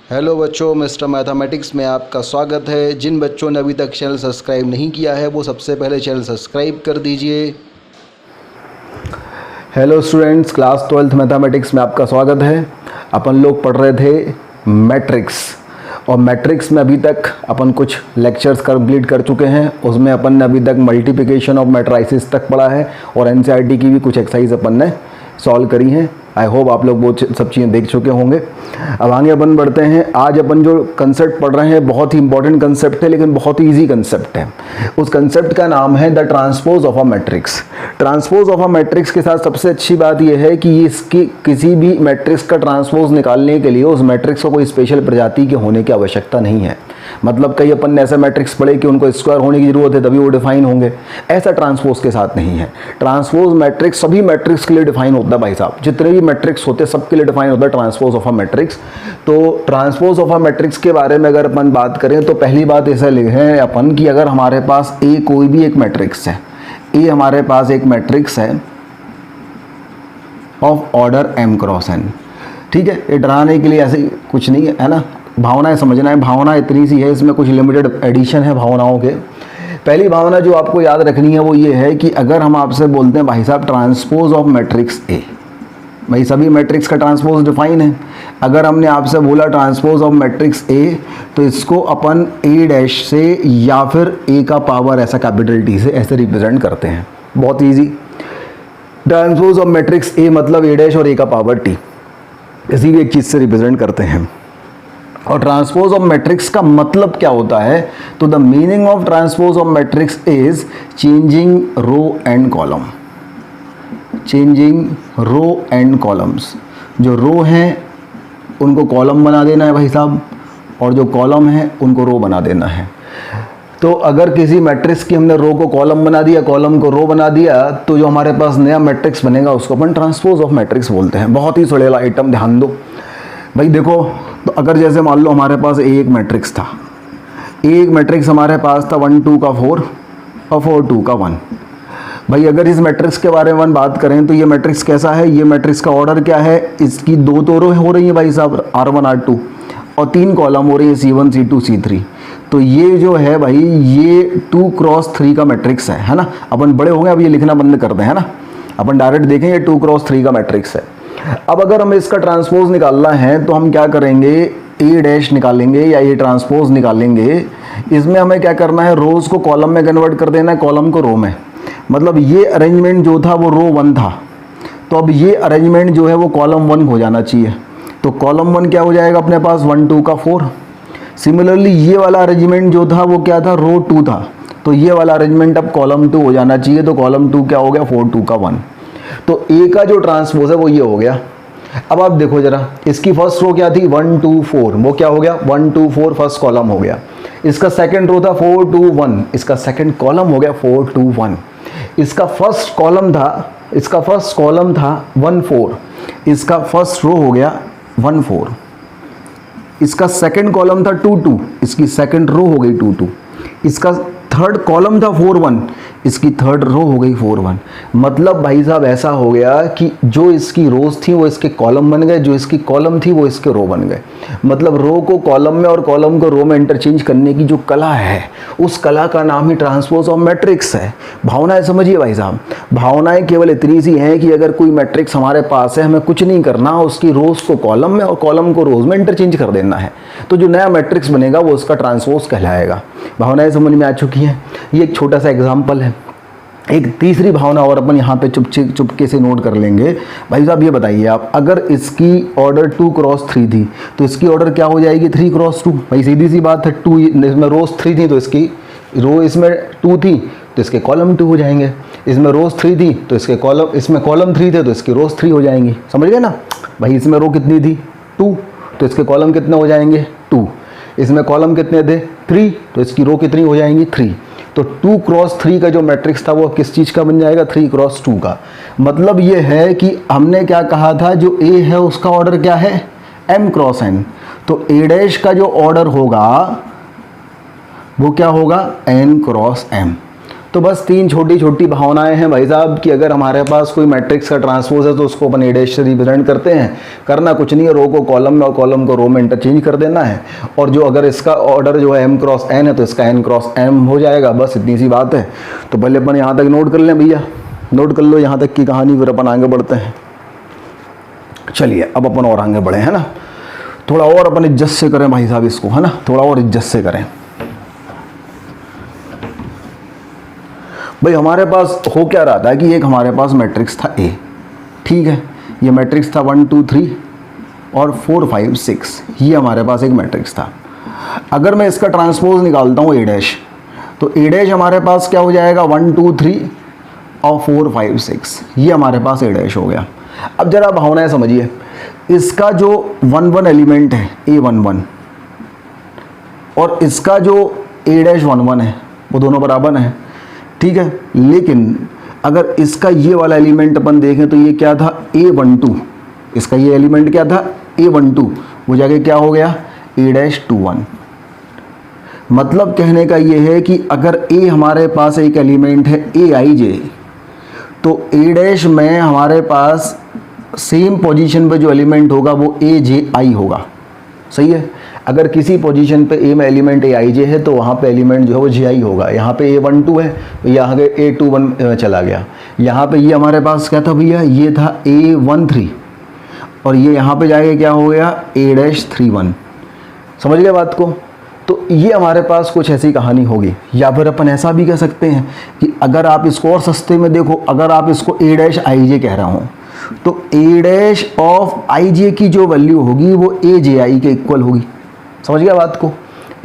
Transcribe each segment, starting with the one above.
Hello बच्चों, mister mathematics में आपका स्वागत है। जिन बच्चों ने अभी तक चैनल सब्सक्राइब नहीं किया है वो सबसे पहले चैनल सब्सक्राइब कर दीजिए। Hello students, class 12th mathematics में आपका स्वागत है। अपन लोग पढ़ रहे थे मैट्रिक्स, और मैट्रिक्स में अभी तक अपन कुछ लेक्चर्स कंप्लीट कर चुके हैं। उसमें अपन ने अभी तक मल्टीप्लिकेशन ऑफ मैट्राइसिस तक पढ़ा है और एनसीईआरटी की भी कुछ एक्सरसाइज अपन ने सॉल्व करी हैं। आई होप आप लोग वो सब चीज़ें देख चुके होंगे। अब आगे अपन बढ़ते हैं। आज अपन जो कंसेप्ट पढ़ रहे हैं बहुत ही इंपॉर्टेंट कंसेप्ट है, लेकिन बहुत ही ईजी कंसेप्ट है। उस कंसेप्ट का नाम है the transpose of a matrix. Transpose of a matrix के साथ सबसे अच्छी बात यह है कि इसकी किसी भी मैट्रिक्स का ट्रांसपोज निकालने के लिए उस मैट्रिक्स को कोई स्पेशल प्रजाति के होने की आवश्यकता नहीं है। मतलब कई अपन ने ऐसे मैट्रिक्स पढ़े कि उनको स्क्वायर होने की जरूरत है तभी वो डिफाइन होंगे, ऐसा ट्रांसपोज के साथ नहीं है। ट्रांसपोज मैट्रिक्स सभी मैट्रिक्स के लिए डिफाइन होता है भाई साहब, जितने भी मैट्रिक्स होते हैं सबके लिए डिफाइन होता है ट्रांसपोज ऑफ अ मैट्रिक्स। तो ट्रांसपोज ऑफ अ मैट्रिक्स के बारे में अगर अपन बात करें तो पहली बात ऐसा लिखें अपन कि अगर हमारे पास ए कोई भी एक मैट्रिक्स है, ए हमारे पास एक मैट्रिक्स है of order m cross n, ठीक है। ये डराने के लिए ऐसे कुछ नहीं है ना, भावनाएं समझना है। भावना इतनी सी है, इसमें कुछ लिमिटेड एडिशन है भावनाओं के। पहली भावना जो आपको याद रखनी है वो ये है कि अगर हम आपसे बोलते हैं भाई साहब ट्रांसपोज ऑफ मैट्रिक्स ए, भाई सभी मैट्रिक्स का ट्रांसपोज डिफाइन है। अगर हमने आपसे बोला ट्रांसपोज ऑफ मैट्रिक्स ए, तो इसको अपन ए डैश से या फिर ए का पावर ऐसा कैपिटल टी से ऐसे रिप्रेजेंट करते हैं। बहुत easy. Transpose of matrix A मतलब ए डैश और ए का पावर टी, किसी भी एक चीज़ से रिप्रेजेंट करते हैं। और ट्रांसपोज ऑफ मैट्रिक्स का मतलब क्या होता है? तो the meaning of transpose of matrix is changing row and column. Changing row and columns, जो रो हैं उनको कॉलम बना देना है भाई साहब, और जो कॉलम है उनको रो बना देना है। तो अगर किसी मैट्रिक्स की हमने रो को कॉलम बना दिया, कॉलम को रो बना दिया, तो जो हमारे पास नया मैट्रिक्स बनेगा उसको अपन ट्रांसपोज ऑफ मैट्रिक्स बोलते हैं। बहुत ही सड़ेला आइटम, ध्यान दो भाई। देखो, तो अगर जैसे मान लो हमारे पास एक मैट्रिक्स था, एक मैट्रिक्स हमारे पास था 1 2 का 4 और 4 2 का 1। भाई अगर इस मैट्रिक्स के बारे में बात करें तो ये मैट्रिक्स कैसा है? ये मैट्रिक्स का ऑर्डर क्या है? इसकी दो तो रो हो रही है भाई साहब, R1 R2, और 3 कॉलम हो रही है C1 C2 C3। तो ये जो है भाई ये 2 क्रॉस 3 का मैट्रिक्स है ना। अपन बड़े हो गए, अब ये लिखना बंद कर दें, है ना। अपन डायरेक्ट देखें ये 2 क्रॉस 3 का मैट्रिक्स है। अब अगर हमें इसका ट्रांसपोज निकालना है तो हम क्या करेंगे? ए डैश निकालेंगे या ये ट्रांसपोज निकालेंगे। इसमें हमें क्या करना है? रोज को कॉलम में कन्वर्ट कर देना है, कॉलम को रो में। मतलब ये अरेंजमेंट जो था वो रो 1 था, तो अब ये अरेंजमेंट जो है वो कॉलम 1 हो जाना चाहिए। तो कॉलम 1 क्या हो जाएगा अपने पास? 1 2 का 4। सिमिलरली ये वाला अरेंजमेंट जो था वो क्या था? रो 2 था, तो ये वाला अरेंजमेंट अब कॉलम 2 हो जाना चाहिए। तो कॉलम 2 क्या हो गया? 4 2 का 1। तो ए का जो ट्रांसपोज है वो ये हो गया। अब आप देखो जरा, इसकी फर्स्ट रो क्या थी? 1 2 4, वो क्या हो गया? 1 2 4 फर्स्ट कॉलम हो गया। इसका सेकंड रो था 4 2 1, इसका सेकंड कॉलम हो गया 4 2 1। इसका फर्स्ट कॉलम था 1 4, इसका फर्स्ट रो हो गया 1 4। इसका सेकंड कॉलम था 2 2, इसकी सेकंड रो हो गई 2 2। इसका थर्ड कॉलम था 4 1, इसकी थर्ड रो हो गई 4 1। मतलब भाई साहब ऐसा हो गया कि जो इसकी रोज थी वो इसके कॉलम बन गए, जो इसकी कॉलम थी वो इसके रो बन गए। मतलब रो को कॉलम में और कॉलम को रो में इंटरचेंज करने की जो कला है, उस कला का नाम ही ट्रांसपोज ऑफ मैट्रिक्स है। भावनाएं समझिए भाई साहब, भावनाएं केवल इतनी सी हैं कि अगर कोई मैट्रिक्स हमारे पास है, हमें कुछ नहीं करना, उसकी रोज को कॉलम में और कॉलम को रोज में इंटरचेंज कर देना है। तो जो नया मैट्रिक्स बनेगा वो उसका ट्रांसपोज कहलाएगा। भावनाएं समझ में आ चुकी हैं। ये एक छोटा सा एग्जाम्पल है। एक तीसरी भावना और अपन यहाँ पे चुपके से नोट कर लेंगे। भाई साहब ये बताइए आप, अगर इसकी ऑर्डर 2 क्रॉस 3 थी तो इसकी ऑर्डर क्या हो जाएगी? 3 क्रॉस 2। भाई सीधी सी बात है, 2 इसमें रोज 3 थी तो इसकी रो इसमें 2 थी तो इसके कॉलम 2 हो जाएंगे। इसमें रोज 3 थी तो इसके कॉलम, इसमें कॉलम 3 थे तो इसकी रोज 3 हो जाएंगी। समझ गए ना भाई? इसमें रो कितनी थी? 2, तो इसके कॉलम कितने हो जाएंगे? 2। इसमें कॉलम कितने थे? 3, तो इसकी रो कितनी हो जाएंगी? 3। तो 2 क्रॉस 3 का जो मैट्रिक्स था वो किस चीज़ का बन जाएगा? 3 क्रॉस 2 का। मतलब ये है कि हमने क्या कहा था, जो ए है उसका ऑर्डर क्या है? m cross n। तो ए डैश का जो ऑर्डर होगा वो क्या होगा? n cross m। तो बस 3 छोटी छोटी भावनाएं हैं भाई साहब कि अगर हमारे पास कोई मैट्रिक्स का ट्रांसपोज है तो उसको अपन ए डैश से रिप्रेजेंट करते हैं। करना कुछ नहीं है, रो को कॉलम में और कॉलम को रो में इंटरचेंज कर देना है। और जो अगर इसका ऑर्डर जो है m क्रॉस n है तो इसका n क्रॉस m हो जाएगा, बस इतनी सी बात है। तो पहले अपन यहाँ तक नोट कर लें भैया, नोट कर लो यहाँ तक की कहानी, फिर अपन आगे बढ़ते हैं। चलिए अब अपन और आगे बढ़े, है ना। थोड़ा और अपन इज्जत से करें भाई साहब इसको, है ना, थोड़ा और इज्जत से करें। भाई हमारे पास हो क्या रहा था कि एक हमारे पास मैट्रिक्स था ए, ठीक है, ये मैट्रिक्स था 1 2 3 और 4 5 6, ये हमारे पास एक मैट्रिक्स था। अगर मैं इसका ट्रांसपोज निकालता हूँ ए डैश, तो ए डैश हमारे पास क्या हो जाएगा 1 2 3 और 4 5 6, ये हमारे पास ए डैश हो गया। अब जरा भावनाएं समझिए, इसका जो 1 1 एलिमेंट है A11 और इसका जो A डैश 1 1 है वो दोनों बराबर हैं, ठीक है। लेकिन अगर इसका ये वाला एलिमेंट अपन देखें तो ये क्या था A12, इसका ये एलिमेंट क्या था A12, वो जाके क्या हो गया A डैश 21। मतलब कहने का ये है कि अगर A हमारे पास एक एलिमेंट है AIJ, तो A डैश में हमारे पास सेम पोजीशन पे जो एलिमेंट होगा वो AJI होगा, सही है। अगर किसी पोजीशन पे A में एलिमेंट AIJ है तो वहाँ पे एलिमेंट जो है वो JI होगा। यहाँ पे A12 है तो यहाँ पे A21 चला गया। यहाँ पे ये हमारे पास क्या था भैया, ये था A13 और ये यहाँ पे जाके क्या हो गया A डैश 31। समझ गए बात को। तो ये हमारे पास कुछ ऐसी कहानी होगी। या फिर अपन ऐसा भी कह सकते हैं कि अगर आप इसको और सस्ते में देखो, अगर आप इसको A डैश IJ कह रहा हूँ तो A डैश ऑफ IJ की जो वैल्यू होगी वो AJI के इक्वल होगी। समझ गया बात को।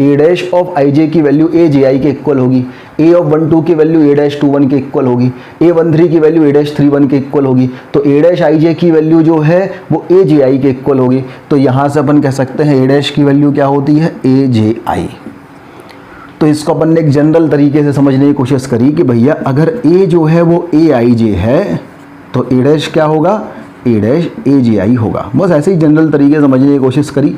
A डैश ऑफ IJ की वैल्यू AJI के इक्वल होगी, A ऑफ 1 2 की वैल्यू A डैश 21 के इक्वल होगी, A13 की वैल्यू A डैश 31 के इक्वल होगी। तो A डैश IJ की वैल्यू जो है वो AJI के इक्वल होगी। तो यहाँ से अपन कह सकते हैं A डैश की वैल्यू क्या होती है AJI। तो इसको अपन ने एक जनरल तरीके से समझने की कोशिश करी कि भैया अगर A जो है वो AIJ है तो A डैश क्या होगा A डैश AJI होगा। बस ऐसे ही जनरल तरीके से समझने की कोशिश करी।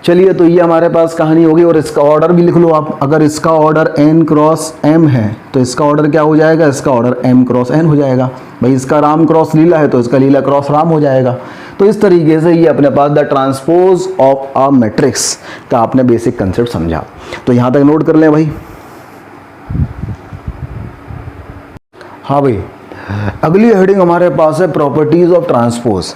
चलिए तो ये हमारे पास कहानी होगी। और इसका ऑर्डर भी लिख लो आप। अगर इसका ऑर्डर n क्रॉस m है तो इसका ऑर्डर क्या हो जाएगा, इसका ऑर्डर m क्रॉस n हो जाएगा। भाई इसका राम क्रॉस लीला है तो इसका लीला क्रॉस राम हो जाएगा। तो इस तरीके से ये अपने पास the transpose of a matrix का आपने बेसिक कंसेप्ट समझा। तो यहाँ तक नोट कर लें भाई। हाँ भाई, अगली हेडिंग हमारे पास है प्रॉपर्टीज ऑफ ट्रांसपोज।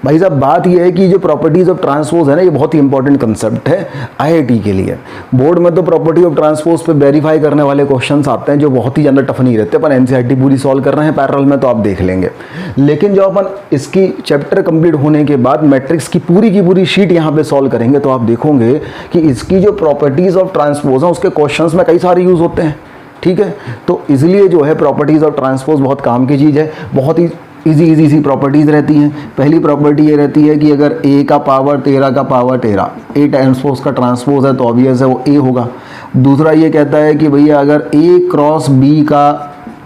भाई साहब बात यह है कि जो प्रॉपर्टीज ऑफ ट्रांसपोज है ना, ये बहुत ही इंपॉर्टेंट कंसेप्ट है आईआईटी के लिए। बोर्ड में तो प्रॉपर्टी ऑफ ट्रांसपोज पे वेरीफाई करने वाले क्वेश्चंस आते हैं जो बहुत ही ज़्यादा टफ नहीं रहते। अपन एनसीईआरटी पूरी सॉल्व कर रहे हैं पैरेलल में, तो आप देख लेंगे। लेकिन जब अपन इसकी चैप्टर कंप्लीट होने के बाद मैट्रिक्स की पूरी शीट यहाँ पे सॉल्व करेंगे तो आप देखोगे कि इसकी जो प्रॉपर्टीज ऑफ ट्रांसपोज है उसके क्वेश्चंस में कई सारे यूज होते हैं, ठीक है। तो इसलिए जो है प्रॉपर्टीज ऑफ ट्रांसपोज बहुत काम की चीज़ है। बहुत ही इजी सी प्रॉपर्टीज़ रहती हैं। पहली प्रॉपर्टी ये रहती है कि अगर a का पावर 13 का पावर 13 a ट्रांसपोज का ट्रांसपोज है तो ऑब्वियस है वो a होगा। दूसरा ये कहता है कि भैया अगर a क्रॉस b का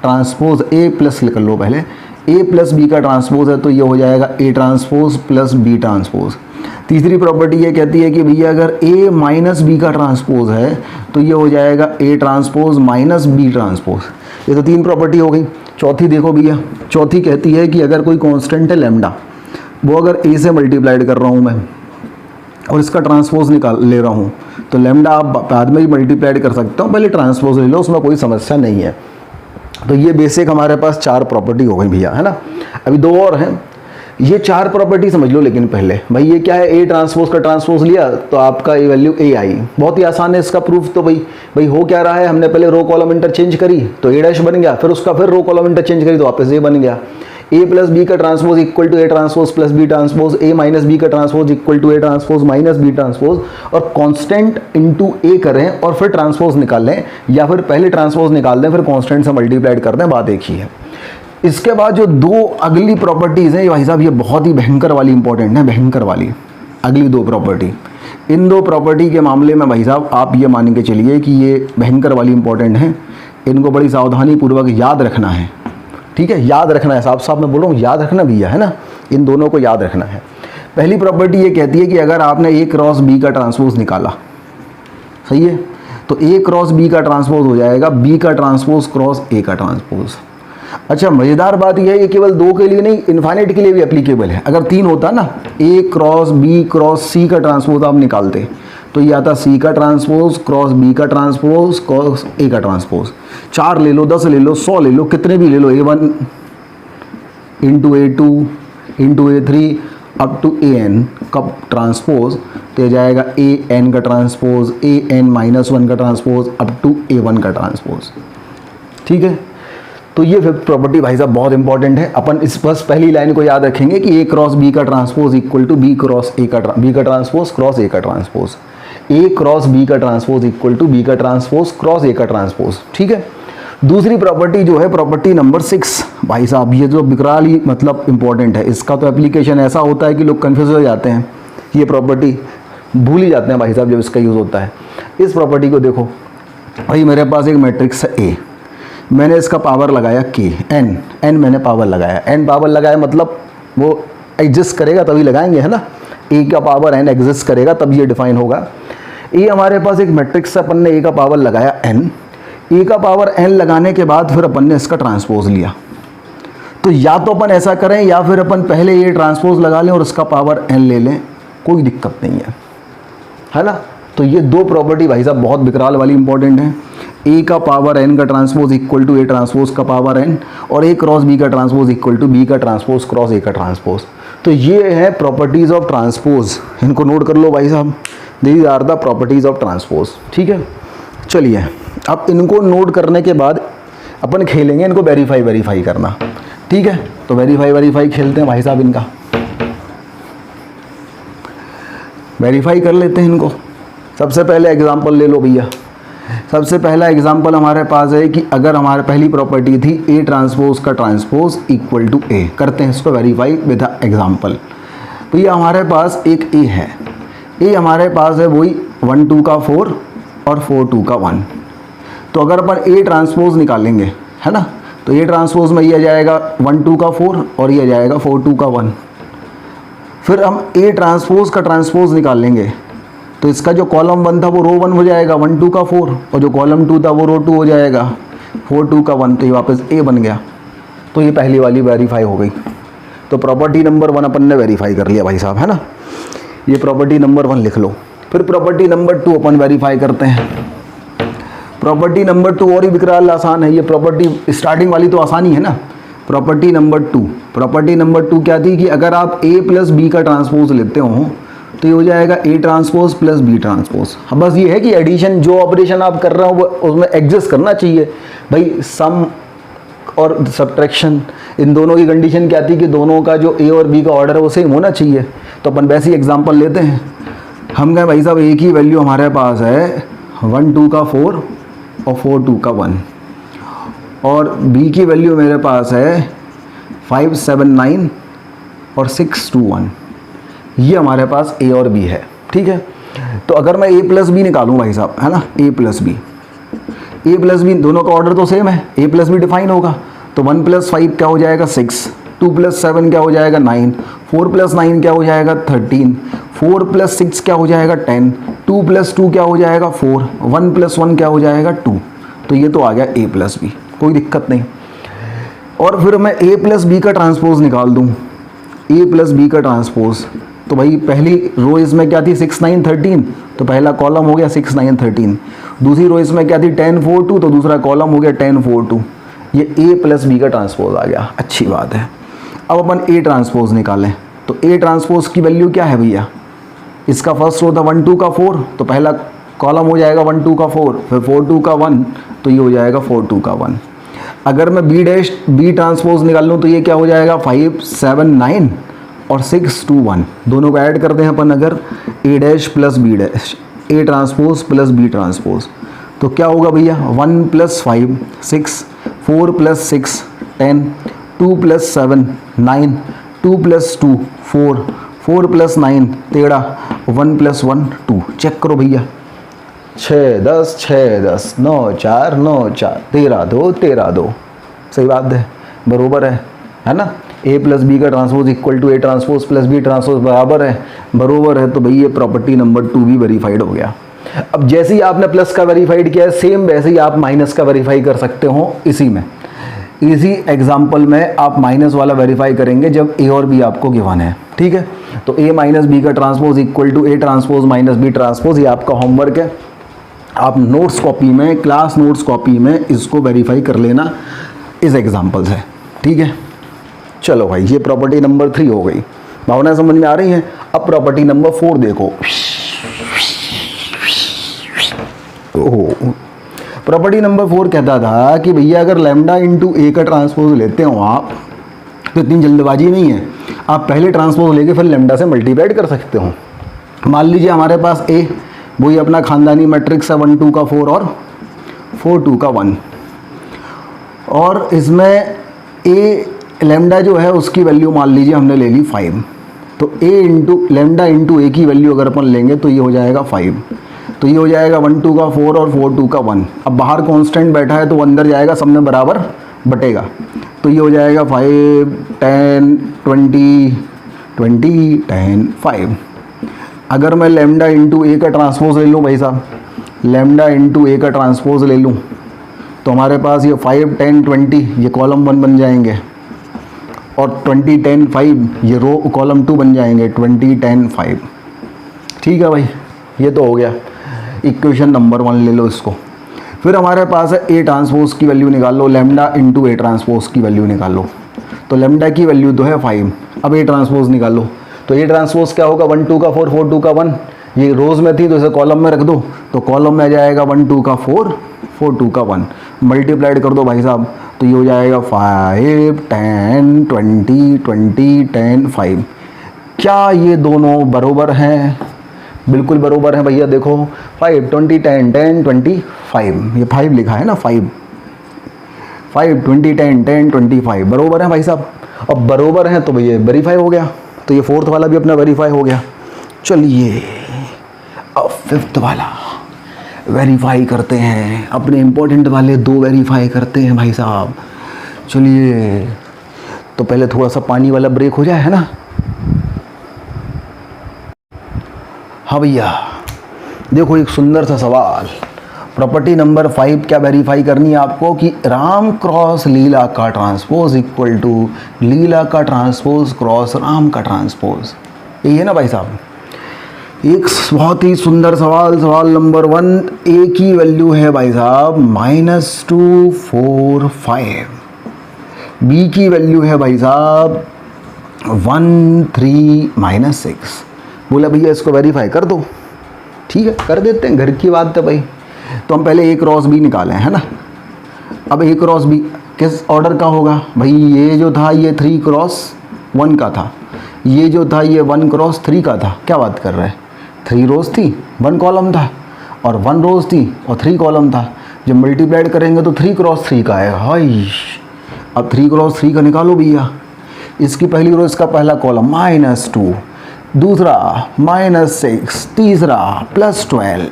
ट्रांसपोज a प्लस लिख लो पहले, a प्लस b का ट्रांसपोज है तो ये हो जाएगा a transpose plus b transpose. तीसरी प्रॉपर्टी ये कहती है कि भैया अगर a माइनस बी का ट्रांसपोज है तो ये हो जाएगा a transpose minus B transpose. ये तो 3 प्रॉपर्टी हो गई। चौथी देखो भैया, चौथी कहती है कि अगर कोई कांस्टेंट है लैम्डा, वो अगर a से मल्टीप्लाइड कर रहा हूँ मैं और इसका ट्रांसपोज निकाल ले रहा हूँ तो लैम्डा आप बाद में ही मल्टीप्लाइड कर सकते हो, पहले ट्रांसपोज ले लो, उसमें कोई समस्या नहीं है। तो ये बेसिक हमारे पास 4 प्रॉपर्टी हो गई भैया, है ना। अभी 2 और हैं। ये 4 प्रॉपर्टी समझ लो। लेकिन पहले भाई ये क्या है, a ट्रांसपोज का ट्रांसपोज लिया तो आपका ये वैल्यू a आई। बहुत ही आसान है इसका प्रूफ। तो भाई हो क्या रहा है, हमने पहले रो कॉलम इंटरचेंज करी तो a डैश बन गया, फिर उसका फिर रो कॉलम इंटरचेंज करी तो वापस a बन गया। a प्लस बी का transpose equal to a transpose plus b transpose, a minus B का transpose equal to a transpose minus b transpose. और कांस्टेंट इंटू a करें और फिर ट्रांसपोज निकाल लें, या फिर पहले ट्रांसपोज निकाल दें फिर कांस्टेंट से मल्टीप्लाइड कर दें, बात एक ही है। इसके बाद जो 2 अगली प्रॉपर्टीज़ हैं भाई साहब, ये बहुत ही भयंकर वाली इंपॉर्टेंट है, भयंकर वाली अगली 2 प्रॉपर्टी। इन 2 प्रॉपर्टी के मामले में भाई साहब आप ये मान के चलिए कि ये भयंकर वाली इंपॉर्टेंट है। इनको बड़ी सावधानी पूर्वक याद रखना है, ठीक है, याद रखना है। साहब मैं बोल रहा हूँ याद रखना भैया, है ना, इन दोनों को याद रखना है। पहली प्रॉपर्टी ये कहती है कि अगर आपने a क्रॉस b का ट्रांसपोज निकाला, सही है, तो ए क्रॉस बी का ट्रांसपोज हो जाएगा बी का ट्रांसपोज क्रॉस ए का ट्रांसपोज। अच्छा मज़ेदार बात यह है ये केवल 2 के लिए नहीं, इन्फाइनाइट के लिए भी एप्लीकेबल है। अगर 3 होता ना, ए क्रॉस बी क्रॉस सी का ट्रांसपोज आप निकालते तो ये आता सी का ट्रांसपोज क्रॉस बी का ट्रांसपोज क्रॉस ए का ट्रांसपोज। 4 ले लो, 10 ले लो, 100 ले लो, कितने भी ले लो, A1 into A2 into A3 up to AN का ट्रांसपोज तो ये जाएगा AN का ट्रांसपोज, AN-1 का ट्रांसपोज अप टू A1 का ट्रांसपोज। ठीक है, तो ये फिफ्थ प्रॉपर्टी भाई साहब बहुत इंपॉर्टेंट है। अपन इस बस पहली लाइन को याद रखेंगे कि ए क्रॉस बी का transpose equal to B cross A का बी का ट्रांसपोज क्रॉस ए का ट्रांसपोज, ए क्रॉस बी का ट्रांसपोज इक्वल टू बी का ट्रांसपोज क्रॉस ए का ट्रांसपोज। ठीक है, दूसरी प्रॉपर्टी जो है प्रॉपर्टी नंबर 6 भाई साहब, ये जो विकराल ही मतलब इंपॉर्टेंट है। इसका तो एप्लीकेशन ऐसा होता है कि लोग कन्फ्यूज हो जाते हैं, ये प्रॉपर्टी भूल ही जाते हैं भाई साहब जब इसका यूज़ होता है। इस प्रॉपर्टी को देखो भाई, मेरे पास एक मैट्रिक्स है ए, मैंने इसका पावर लगाया के, एन मैंने पावर लगाया, एन पावर लगाया मतलब वो एग्जिस्ट करेगा तभी लगाएंगे, है ना। ए का पावर एन एग्जिस्ट करेगा तब ये डिफाइन होगा। ए हमारे पास एक मैट्रिक्स है, अपन ने ए का पावर लगाया एन, ए का पावर एन लगाने के बाद फिर अपन ने इसका ट्रांसपोज लिया। तो या तो अपन ऐसा करें या फिर अपन पहले ये ट्रांसपोज लगा लें और उसका पावर एन ले लें, कोई दिक्कत नहीं है ना। तो ये 2 प्रॉपर्टी भाई साहब बहुत विकराल वाली इंपॉर्टेंट है। ए का पावर एन का transpose equal to A transpose का पावर एन, और ए क्रॉस बी का ट्रांसपोज इक्वल टू बी का ट्रांसपोज क्रॉस ए का ट्रांसपोज। तो ये है प्रॉपर्टीज ऑफ ट्रांसपोज, इनको नोट कर लो भाई साहब, these are the properties of transpose. ठीक है, चलिए अब इनको नोट करने के बाद अपन खेलेंगे इनको वेरीफाई करना। ठीक है, तो वेरीफाई खेलते हैं भाई साहब, इनका वेरीफाई कर लेते हैं इनको। सबसे पहले एग्जांपल ले लो भैया। सबसे पहला एग्जांपल हमारे पास है कि अगर हमारे पहली प्रॉपर्टी थी ए ट्रांसपोज का ट्रांसपोज इक्वल टू ए, करते हैं इसको वेरीफाई विद एग्जांपल। भैया हमारे पास एक ए है, ए हमारे पास है वही 1 2 का 4 और 4 2 का 1। तो अगर अपन ए ट्रांसपोज निकालेंगे, है ना, तो ए ट्रांसपोज में ये आ जाएगा 1 2 का 4 और ये आ जाएगा 4 2 का 1। फिर हम ए ट्रांसपोज का ट्रांसपोज निकालेंगे तो इसका जो कॉलम 1 था वो रो 1 हो जाएगा 1 2 का 4, और जो कॉलम 2 था वो रो 2 हो जाएगा 4 2 का 1। तो ये वापस ए बन गया। तो ये पहली वाली वेरीफाई हो गई। तो प्रॉपर्टी नंबर 1 अपन ने वेरीफाई कर लिया भाई साहब, है ना। ये प्रॉपर्टी नंबर 1 लिख लो। फिर प्रॉपर्टी नंबर 2 अपन वेरीफाई करते हैं। प्रॉपर्टी नंबर 2 और ही विकराल आसान है। ये प्रॉपर्टी स्टार्टिंग वाली तो आसानी है ना। प्रॉपर्टी नंबर 2 क्या थी कि अगर आप ए प्लस बी का ट्रांसपोज लेते हो तो ये हो जाएगा A transpose plus B transpose. अब बस ये है कि एडिशन जो ऑपरेशन आप कर रहे हो वो उसमें एग्जिस्ट करना चाहिए भाई। सम और सब्ट्रैक्शन इन दोनों की कंडीशन क्या थी कि दोनों का जो ए और बी का ऑर्डर है वो सेम होना चाहिए। तो अपन वैसे ही एग्जांपल लेते हैं। हम कहें भाई साहब एक ही वैल्यू हमारे पास है 1 2 का 4 और 4 2 का 1, और बी की वैल्यू मेरे पास है 5 7 9 और 6 2 1। ये हमारे पास ए और बी है। ठीक है, तो अगर मैं ए प्लस बी निकालूं भाई साहब, है ना, ए प्लस बी दोनों का ऑर्डर तो सेम है, ए प्लस बी डिफाइन होगा। तो 1 + 5 क्या हो जाएगा 6, 2 + 7 क्या हो जाएगा 9, 4 + 9 क्या हो जाएगा 13, 4 + 6 क्या हो जाएगा 10, 2 + 2 क्या हो जाएगा 4, 1 + 1 क्या हो जाएगा 2। तो ये तो आ गया ए प्लस बी, कोई दिक्कत नहीं। और फिर मैं ए प्लस बी का ट्रांसपोज निकाल दूँ, ए प्लस बी का ट्रांसपोज। तो भाई पहली रो इसमें क्या थी 6 9 13, तो पहला कॉलम हो गया 6 9 13। दूसरी रो इसमें क्या थी 10 4 2, तो दूसरा कॉलम हो गया 10 4 2। ये ए प्लस बी का ट्रांसपोज आ गया, अच्छी बात है। अब अपन ए ट्रांसपोज निकालें तो ए ट्रांसपोज की वैल्यू क्या है भैया, इसका फर्स्ट रो था 1 2 का 4, तो पहला कॉलम हो जाएगा 1 2 का 4, फिर 4 2 का 1, तो ये हो जाएगा 4 2 का 1। अगर मैं बी ट्रांसपोज निकाल लूँ तो ये क्या हो जाएगा 5 7 9 और 6 2 1। दोनों को ऐड करते हैं अपन अगर A dash plus B dash, A transpose plus B transpose, तो क्या होगा भैया 1 + 5 6, 4 + 6 10, 2 + 7 9, 2 + 2 4, 4 + 9 13, 1 + 1 2। चेक करो भैया, 6 10 6 10 9 4 9 4 13 2 13 2। सही बात है, बरोबर है ना। ए प्लस बी का transpose equal to A transpose plus B transpose बराबर है, बरोबर है। तो भाई ये प्रॉपर्टी नंबर 2 भी वेरीफाइड हो गया। अब जैसे ही आपने प्लस का वेरीफाइड किया है, सेम वैसे ही आप माइनस का वेरीफाई कर सकते हो इसी में। इसी एग्जाम्पल में आप माइनस वाला वेरीफाई करेंगे जब ए और बी आपको गिवन है, ठीक है। तो ए माइनस बी का transpose equal to A transpose minus B transpose, ये आपका होमवर्क है। आप नोट्स कॉपी में, क्लास नोट्स कॉपी में इसको वेरीफाई कर लेना इस एग्जाम्पल से, ठीक है। चलो भाई, ये प्रॉपर्टी नंबर 3 हो गई। भावना समझ में आ रही है। अब प्रॉपर्टी नंबर 4 देखो। प्रॉपर्टी नंबर 4 कहता था कि भैया अगर लैम्डा इंटू ए का ट्रांसपोज लेते हो आप, तो इतनी जल्दबाजी नहीं है, आप पहले ट्रांसपोज लेके फिर लैम्डा से मल्टीप्लाइड कर सकते हो। मान लीजिए हमारे पास ए, वही अपना खानदानी मैट्रिक्स है 1 2 का 4 और 4 2 का 1, और इसमें ए लैम्डा जो है उसकी वैल्यू मान लीजिए हमने ले ली 5। तो ए इंटू लैम्डा इंटू ए की वैल्यू अगर अपन लेंगे तो ये हो जाएगा 5। तो ये हो जाएगा 1 2 का 4 और 4 2 का 1। अब बाहर कांस्टेंट बैठा है तो अंदर जाएगा, सब में बराबर बटेगा। तो ये हो जाएगा 5 10 20 20 10 5। अगर मैं लैम्डा इंटू ए का ट्रांसपोज ले लूँ भाई साहब, लैम्डा इंटू ए का ट्रांसपोज ले लूँ, तो हमारे पास ये 5 10 20 ये कॉलम 1 बन जाएंगे, और 20 10 5 ये रो कॉलम 2 बन जाएंगे, 20 10 5। ठीक है भाई, ये तो हो गया। इक्वेशन नंबर 1 ले लो इसको। फिर हमारे पास है ए ट्रांसपोज की वैल्यू निकाल लो, लैम्डा इंटू ए ट्रांसपोज की वैल्यू निकाल लो। तो लैम्डा की वैल्यू तो है 5, अब ए ट्रांसपोज निकालो। तो ए ट्रांसपोज क्या होगा, 1 2 का 4 4 2 का 1, ये रोज़ में थी तो इसे कॉलम में रख दो, तो कॉलम में आ जाएगा 1 2 का 4 4 2 का 1, मल्टीप्लाइड कर दो भाई साहब, तो ये हो जाएगा 5 10 20 20 10 5। क्या ये दोनों बराबर हैं? बिल्कुल बराबर हैं भैया। देखो 5 20 10 10 25, ये 5 लिखा है ना, 5 20 10 10 25 बराबर है भाई साहब। अब बराबर हैं तो भैया वेरीफाई हो गया, तो ये 4th वाला भी अपना वेरीफाई हो गया। चलिए अब 5th वाला वेरीफाई करते हैं, अपने इंपॉर्टेंट वाले 2 वेरीफाई करते हैं भाई साहब। चलिए, तो पहले थोड़ा सा पानी वाला ब्रेक हो जाए, है ना। हाँ भैया, देखो एक सुंदर सा सवाल। प्रॉपर्टी नंबर 5 क्या वेरीफाई करनी है आपको कि राम क्रॉस लीला का ट्रांसपोज इक्वल टू लीला का ट्रांसपोज क्रॉस राम का ट्रांसपोज। यही है ना भाई साहब। एक बहुत ही सुंदर सवाल, सवाल नंबर 1। ए की वैल्यू है भाई साहब -2 4 5, बी की वैल्यू है भाई साहब 1 3 -6। बोला भैया इसको वेरीफाई कर दो। ठीक है, कर देते हैं, घर की बात है भाई। तो हम पहले ए क्रॉस बी निकालें, है ना। अब ए क्रॉस बी किस ऑर्डर का होगा भाई? ये जो था ये 3 क्रॉस 1 का था, ये जो था ये 1 क्रॉस 3 का था। क्या बात कर रहे हैं, 3 रोज थी 1 कॉलम था, और 1 रोज थी और 3 कॉलम था। जब मल्टीप्लाइड करेंगे तो 3 क्रॉस 3 का है। हाय, अब 3 क्रॉस 3 का निकालो भैया। इसकी पहली रो, इसका पहला कॉलम -2, दूसरा -6, तीसरा +12,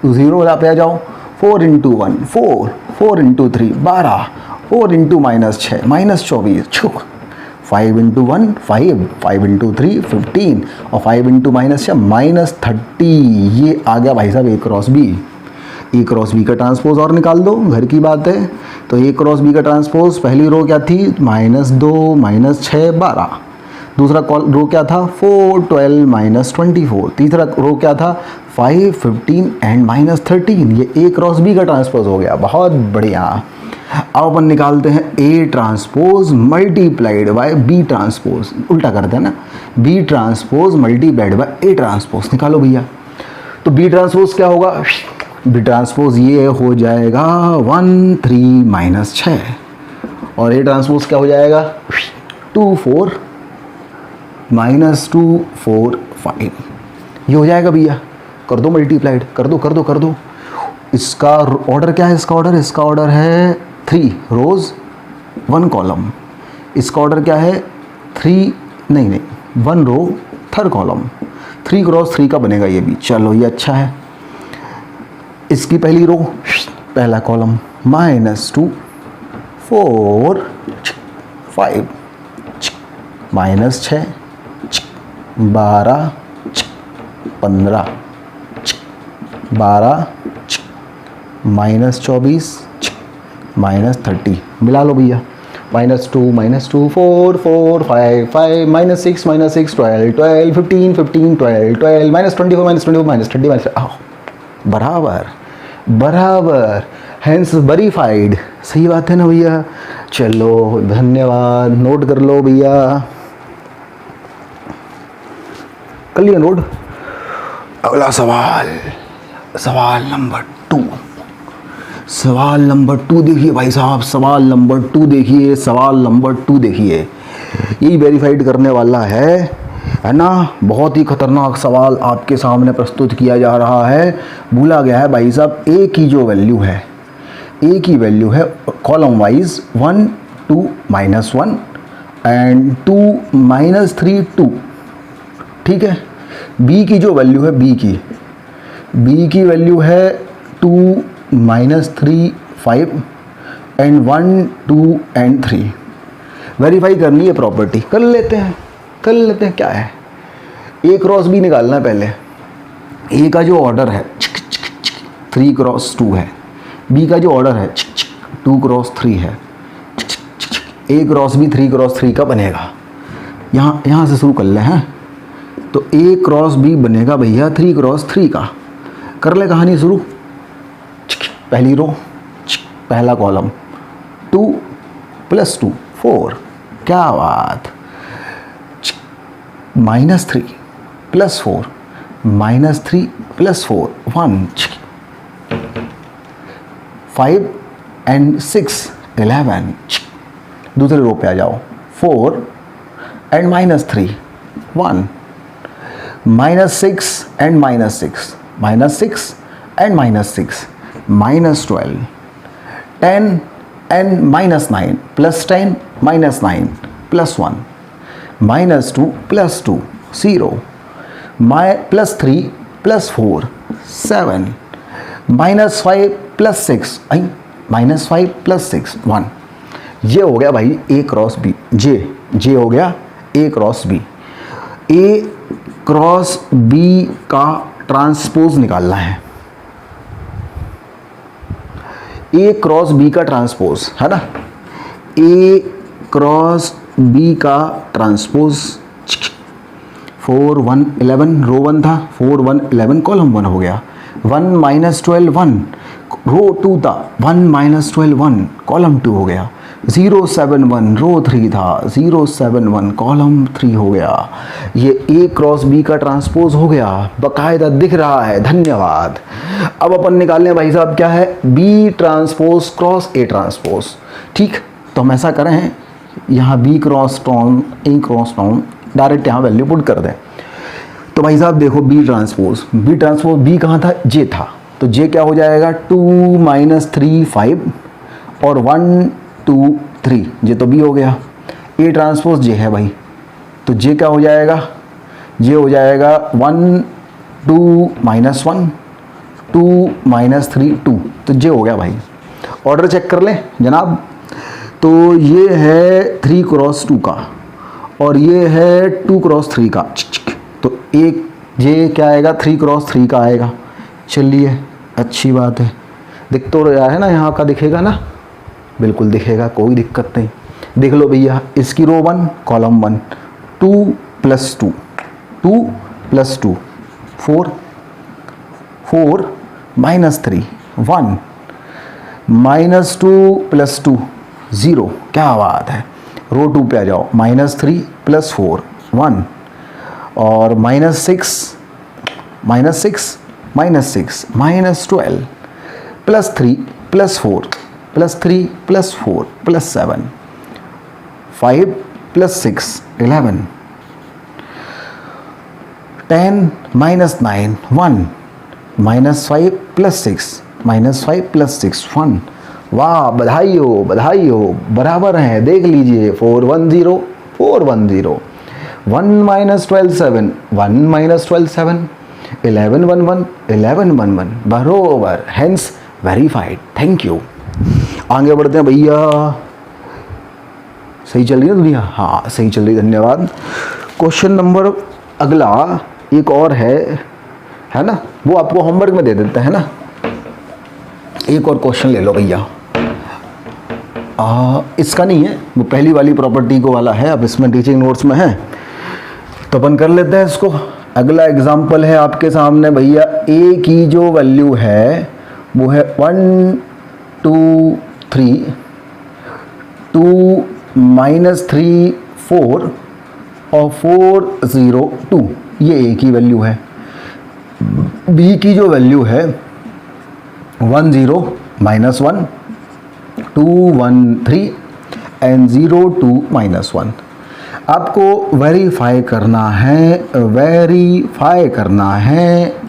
0 पे आ जाओ। 4 × 1 4, 4 × 3 12, 4 × -6 -24, 5 × 1 5, 5 × 3 15, और 5 × -6 -30। ये आ गया भाई साहब ए क्रॉस बी। ए क्रॉस बी का ट्रांसपोज और निकाल दो, घर की बात है। तो ए क्रॉस बी का ट्रांसपोज, पहली रो क्या थी -2 -6 12, दूसरा रो क्या था 4 12 -24, तीसरा रो क्या था 5 15 एंड -13। ये ए क्रॉस बी का ट्रांसपोज हो गया। बहुत बढ़िया। अब अपन निकालते हैं A transpose multiplied by B transpose, उल्टा करते हैं ना, B transpose multiplied by A transpose. निकालो भैया। तो बी ट्रांसपोज क्या होगा? बी ट्रांसपोज ये हो जाएगा 1 3 -6, और ए ट्रांसपोज क्या हो जाएगा 2 4 -2 4 5। ये हो जाएगा भैया। कर दो मल्टीप्लाइड, कर दो कर दो कर दो। इसका ऑर्डर क्या है? इसका ऑर्डर है 3 रोज 1 कॉलम। इसका ऑर्डर क्या है 3 नहीं 1 रो 3rd कॉलम। 3 क्रॉस 3 का बनेगा ये भी। चलो ये अच्छा है। इसकी पहली रो, पहला कॉलम -2 4 5 -6 12 15 12 -24 -30 मिला लो भैया। -2 -2 4 4 5 5 -6 -6 12 12 15 15 12 12 -24 -24 -30 बराबर बराबर, हैंस वेरीफाइड। सही बात है ना भैया। चलो धन्यवाद, नोट कर लो भैया, कर लिया नोट। अगला सवाल, सवाल नंबर 2। सवाल नंबर 2 देखिए भाई साहब, सवाल नंबर 2 देखिए, सवाल नंबर 2 देखिए। यही वेरीफाइड करने वाला है ना। बहुत ही खतरनाक सवाल आपके सामने प्रस्तुत किया जा रहा है। भूला गया है भाई साहब, ए की जो वैल्यू है, ए की वैल्यू है कॉलम वाइज 1 2 -1 एंड 2 -3 2, ठीक है। बी की जो वैल्यू है, बी की वैल्यू है 2 -3 5 एंड 1 2 एंड 3। वेरीफाई करनी है प्रॉपर्टी, कर लेते हैं क्या है। ए क्रॉस बी निकालना है पहले। ए का जो ऑर्डर है 3 क्रॉस 2 है, बी का जो ऑर्डर है 2 क्रॉस 3 है। ए क्रॉस बी 3 क्रॉस 3 का बनेगा। यहाँ से शुरू कर ले हैं, तो ए क्रॉस बी बनेगा भैया 3 क्रॉस 3 का। कर ले कहानी शुरू। पहली रो, पहला कॉलम 2 + 2 4, क्या बात। -3 + 4 -3 + 4 1 5 एंड 6 11। दूसरे रो पे आ जाओ, 4 एंड -3 1 -6 एंड -6 -6 एंड -6 -12 10 एंड -9 +10 -9 +1 -2 +2 0 +3 +4 7 -5 +6 -5 +6 1। ये हो गया भाई ए क्रॉस बी। जे हो गया ए क्रॉस बी। ए क्रॉस बी का ट्रांसपोज निकालना है। ए क्रॉस बी का ट्रांसपोज है ना। ए क्रॉस बी का ट्रांसपोज 4 1 11 रो 1 था, 4 1 11 कॉलम 1 हो गया। 1 -12 1 रो 2 था, 1 -12 1 कॉलम 2 हो गया। 0 7 1 रो 3 था, 0 7 1 कॉलम 3 हो गया। ये ए क्रॉस बी का ट्रांसपोज हो गया, बकायदा दिख रहा है, धन्यवाद। अब अपन निकाल लें भाई साहब क्या है, B transpose cross A transpose. ठीक, तो हम ऐसा करें, यहाँ बी क्रॉस टॉन ए क्रॉस टॉन डायरेक्ट यहाँ वैल्यू पुट कर दें। तो भाई साहब देखो बी ट्रांसपोज बी कहाँ था, जे था, तो जे क्या हो जाएगा 2 -3 5 और 1 2 3, जे तो बी हो गया। ए ट्रांसपोज जे है भाई, तो जे क्या हो जाएगा, जे हो जाएगा 1 2 -1 2 -3 2, तो जे हो गया भाई। ऑर्डर चेक कर लें जनाब। तो ये है 3 क्रॉस 2 का और ये है 2 क्रॉस 3 का। तो एक ये क्या आएगा, 3 क्रॉस 3 का आएगा। चलिए अच्छी बात है, दिख तो रहा है ना, यहाँ का दिखेगा ना, बिल्कुल दिखेगा, कोई दिक्कत नहीं। देख लो भैया, इसकी रो 1 कॉलम 1 2 + 2 2 + 2 4 4 -3 1 -2 + 2 0, क्या बात है। रो 2 पे आ जाओ, -3 + 4 1 और -6 -6 -12 +3 +4 +3 +4 +7 5 +6 11 10 -9 1 -5 +6 -5 +6 1। वाह, बधाई हो, बराबर हैं, देख लीजिए 4 1 0 4 1 0 1 -12 7 1 -12 7 11 1 1 11 1 1 बरोबर, हेंस वेरीफाइड। Thank you. आगे बढ़ते हैं भैया। सही चल रही है दुनिया? हाँ सही चल रही, धन्यवाद। क्वेश्चन नंबर अगला एक और है, है ना, वो आपको होमवर्क में दे देते हैं ना। एक और क्वेश्चन ले लो भैया, इसका नहीं है, वो पहली वाली प्रॉपर्टी को वाला है, अब इसमें टीचिंग नोट्स में है तो अपन कर लेते हैं इसको। अगला एग्जाम्पल है आपके सामने भैया, ए की जो वैल्यू है वो है 1 2 3 2 -3 4 और 4 0 2, ये ए की वैल्यू है। बी की जो वैल्यू है 1 0 -1 2 1 3 एंड 0 2 -1। आपको वेरीफाई करना है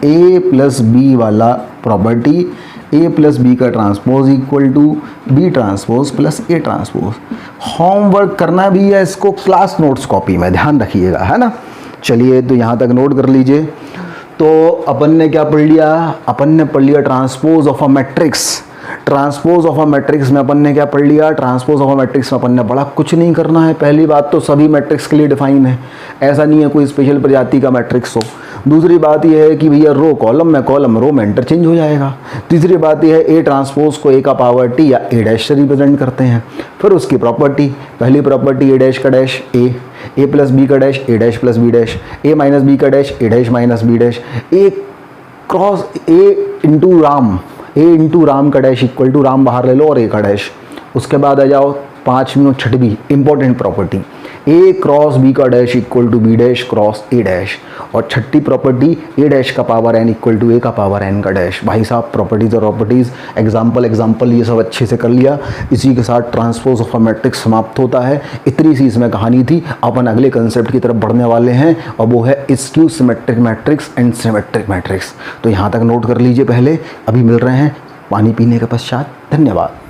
ए प्लस बी वाला प्रॉपर्टी, ए प्लस बी का transpose equal to B transpose plus A transpose. Homework करना भी है इसको क्लास नोट्स कॉपी में, ध्यान रखिएगा, है ना। चलिए तो यहाँ तक नोट कर लीजिए। तो अपन ने क्या पढ़ लिया, अपन ने पढ़ लिया transpose of a matrix. Transpose of a matrix में अपन ने क्या पढ़ लिया, ट्रांसपोज ऑफ अ मैट्रिक्स में अपन ने पढ़ा कुछ नहीं करना है। पहली बात तो सभी मैट्रिक्स के लिए डिफाइन है, ऐसा नहीं है कोई स्पेशल प्रजाति का मैट्रिक्स हो। दूसरी बात यह है कि भैया रो कॉलम में, कॉलम रो में इंटरचेंज हो जाएगा। तीसरी बात यह है ए ट्रांसपोज को ए का पावर टी या ए डैश से रिप्रेजेंट करते हैं। फिर उसकी प्रॉपर्टी, पहली प्रॉपर्टी ए डैश का डैश ए प्लस बी का dash A dash plus B dash, A minus B का dash A dash minus B dash, A cross A into राम का डैश इक्वल टू राम बाहर ले लो और ए का डैश। उसके बाद आ जाओ पाँचवीं और छठवीं important property, A cross B का dash equal to B dash cross A dash. और छठी प्रॉपर्टी ए डैश का power N equal to A का पावर एन का डैश। भाई साहब प्रॉपर्टीज़ और प्रॉपर्टीज़ एग्जाम्पल ये सब अच्छे से कर लिया। इसी के साथ ट्रांसपोज ऑफ अ मैट्रिक्स समाप्त होता है। इतनी सी इसमें कहानी थी। अपन अगले कंसेप्ट की तरफ बढ़ने वाले हैं और वो है skew symmetric matrix and symmetric matrix. तो यहाँ तक नोट कर लीजिए पहले, अभी मिल रहे हैं पानी पीने के पश्चात। धन्यवाद।